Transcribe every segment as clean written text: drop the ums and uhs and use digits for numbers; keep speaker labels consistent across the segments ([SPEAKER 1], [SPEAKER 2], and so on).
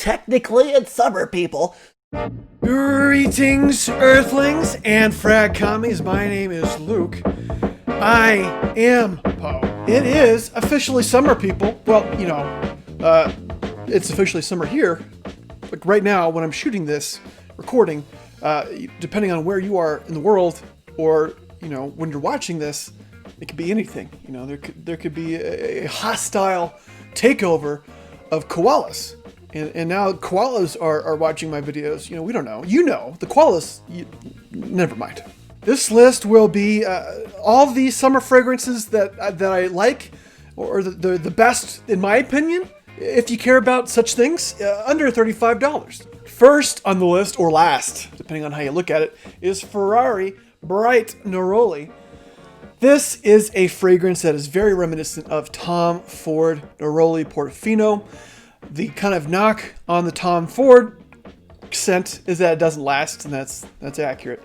[SPEAKER 1] technically it's summer, people.
[SPEAKER 2] Greetings, Earthlings and Fragcommies. My name is Luke. I am Poe. It is officially summer, people. Well, it's officially summer here. Like right now, when I'm shooting this recording, depending on where you are in the world, or when you're watching this, it could be anything. There could be a hostile takeover of koalas. And now koalas are watching my videos. We don't know. The koalas, never mind. This list will be all the summer fragrances that I like, or the best, in my opinion, if you care about such things, under $35. First on the list, or last, depending on how you look at it, is Ferrari Neroli. This is a fragrance that is very reminiscent of Tom Ford Neroli Portofino. The kind of knock on the Tom Ford scent is that it doesn't last, and that's accurate.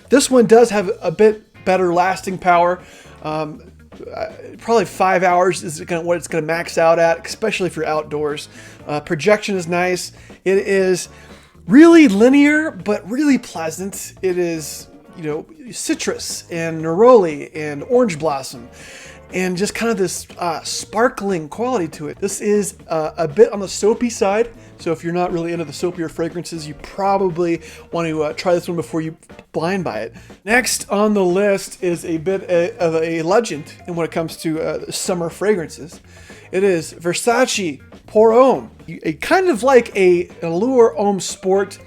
[SPEAKER 2] This one does have a bit better lasting power. Probably 5 hours is what it's going to max out at, especially if you're outdoors. Projection is nice. It is really linear, but really pleasant. It is, citrus and neroli and orange blossom, and just kind of this sparkling quality to it. This is a bit on the soapy side, so if you're not really into the soapier fragrances, you probably want to try this one before you blind buy it. Next on the list is a bit of a legend in when it comes to summer fragrances. It is Versace Pour Homme. Kind of like a Allure Homme Sport,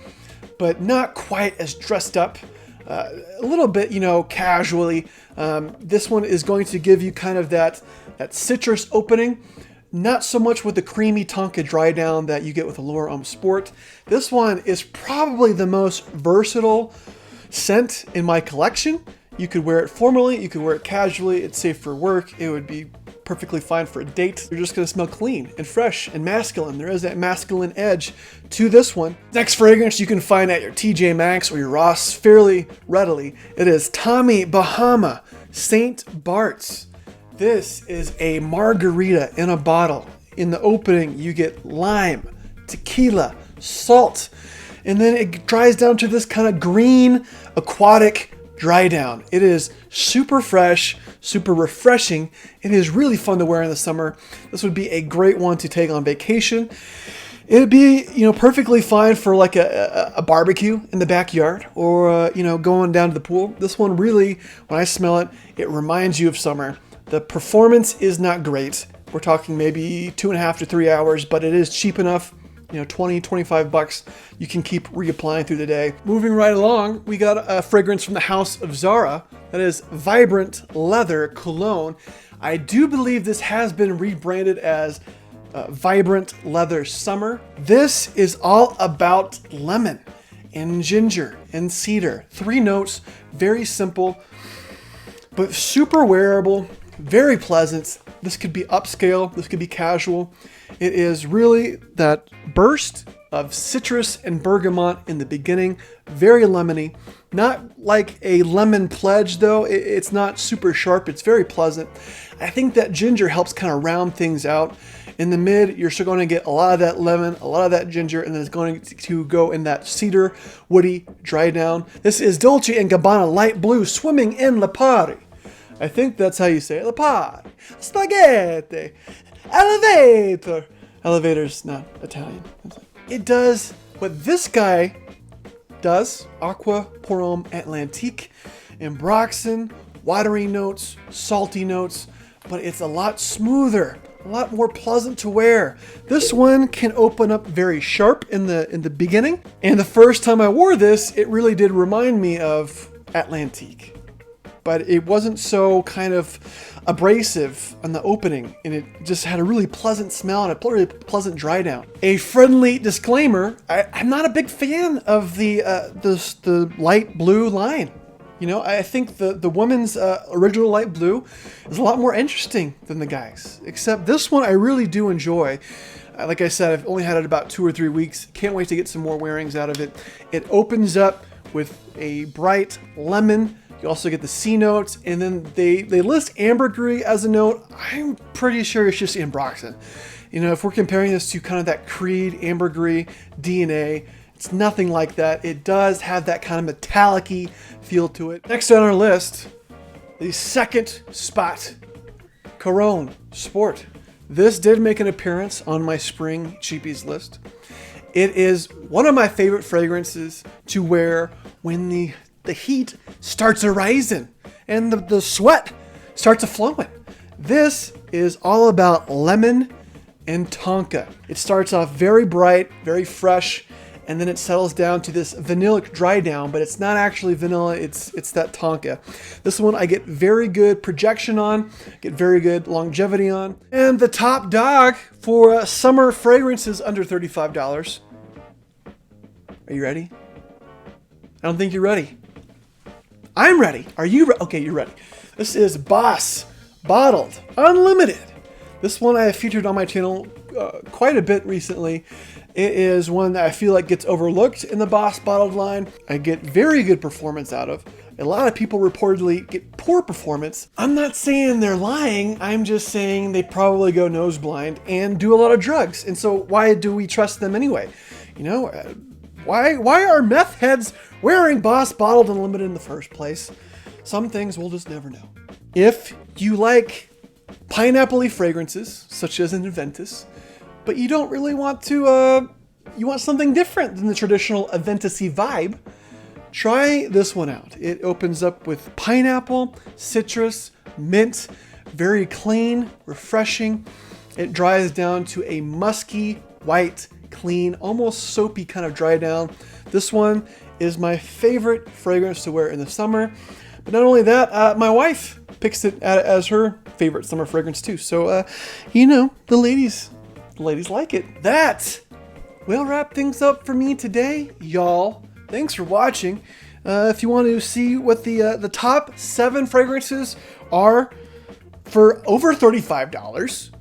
[SPEAKER 2] but not quite as dressed up. A little bit, casually. This one is going to give you kind of that citrus opening, not so much with the creamy Tonka dry down that you get with Allure Homme Sport. This one is probably the most versatile scent in my collection. You could wear it formally, you could wear it casually, it's safe for work, it would be perfectly fine for a date. You're just gonna smell clean and fresh and masculine. There is that masculine edge to this one. Next fragrance you can find at your TJ Maxx or your Ross fairly readily. It is Tommy Bahama St. Bart's. This is a margarita in a bottle. In the opening you get lime, tequila, salt, and then it dries down to this kind of green aquatic dry down. It is super fresh, super refreshing. It is really fun to wear in the summer. This would be a great one to take on vacation. It'd be, perfectly fine for like a barbecue in the backyard, or going down to the pool. This one really, when I smell it, it reminds you of summer. The performance is not great. We're talking maybe 2.5 to 3 hours, but it is cheap enough. 20, 25 bucks, you can keep reapplying through the day. Moving right along, we got a fragrance from the house of Zara. That is Vibrant Leather Cologne. I do believe this has been rebranded as Vibrant Leather Summer. This is all about lemon and ginger and cedar. 3 notes, very simple, but super wearable, very pleasant. This could be upscale, this could be casual. It is really that burst of citrus and bergamot in the beginning, very lemony. Not like a lemon pledge though, it's not super sharp, it's very pleasant. I think that ginger helps kind of round things out. In the mid, you're still going to get a lot of that lemon, a lot of that ginger, and then it's going to go in that cedar, woody, dry down. This is Dolce Gabbana Light Blue Swimming in La Pari. I think that's how you say it. La Pari. Spaghetti. Elevator. Elevator's not Italian. It does what this guy does. Aqua Pour Homme Atlantique. Ambroxan, watery notes, salty notes, but it's a lot smoother, a lot more pleasant to wear. This one can open up very sharp in the beginning. And the first time I wore this, it really did remind me of Atlantique. But it wasn't so kind of abrasive on the opening, and it just had a really pleasant smell and a really pleasant dry down. A friendly disclaimer, I'm not a big fan of the light blue line. I think the woman's original light blue is a lot more interesting than the guys, except this one I really do enjoy. Like I said, I've only had it about 2 or 3 weeks. Can't wait to get some more wearings out of it. It opens up with a bright lemon. You also get the C notes, and then they list ambergris as a note. I'm pretty sure it's just ambroxan. You know, if we're comparing this to kind of that Creed ambergris DNA, it's nothing like that. It does have that kind of metallic-y feel to it. Next on our list, the second spot, Cologne Sport. This did make an appearance on my spring Cheapies list. It is one of my favorite fragrances to wear when the heat starts arising and the sweat starts a-flowing. This is all about lemon and tonka. It starts off very bright, very fresh, and then it settles down to this vanillic dry down, but it's not actually vanilla, it's that tonka. This one I get very good projection on, get very good longevity on. And the top dog for summer fragrances under $35. Are you ready? I don't think you're ready. I'm ready. Are you ready? Okay, you're ready. This is Boss Bottled Unlimited. This one I have featured on my channel quite a bit recently. It is one that I feel like gets overlooked in the Boss Bottled line. I get very good performance out of. A lot of people reportedly get poor performance. I'm not saying they're lying. I'm just saying they probably go nose blind and do a lot of drugs. And so why do we trust them anyway? You know, why are meth heads wearing Boss Bottled Unlimited in the first place? Some things we'll just never know. If you like pineapple-y fragrances, such as an Aventus, but you don't really want to, you want something different than the traditional Aventus-y vibe, try this one out. It opens up with pineapple, citrus, mint, very clean, refreshing. It dries down to a musky, white, clean, almost soapy kind of dry down. This one is my favorite fragrance to wear in the summer. But not only that, my wife picks it as her favorite summer fragrance too. So, you know, the ladies like it. That will wrap things up for me today, y'all. Thanks for watching. If you want to see what the top 7 fragrances are for over $35,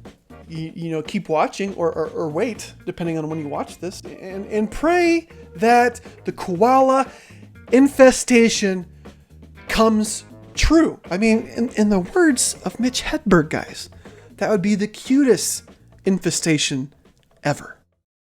[SPEAKER 2] you know, keep watching or wait, depending on when you watch this, and pray that the Koala infestation comes true. I mean, in the words of Mitch Hedberg, guys, that would be the cutest infestation ever.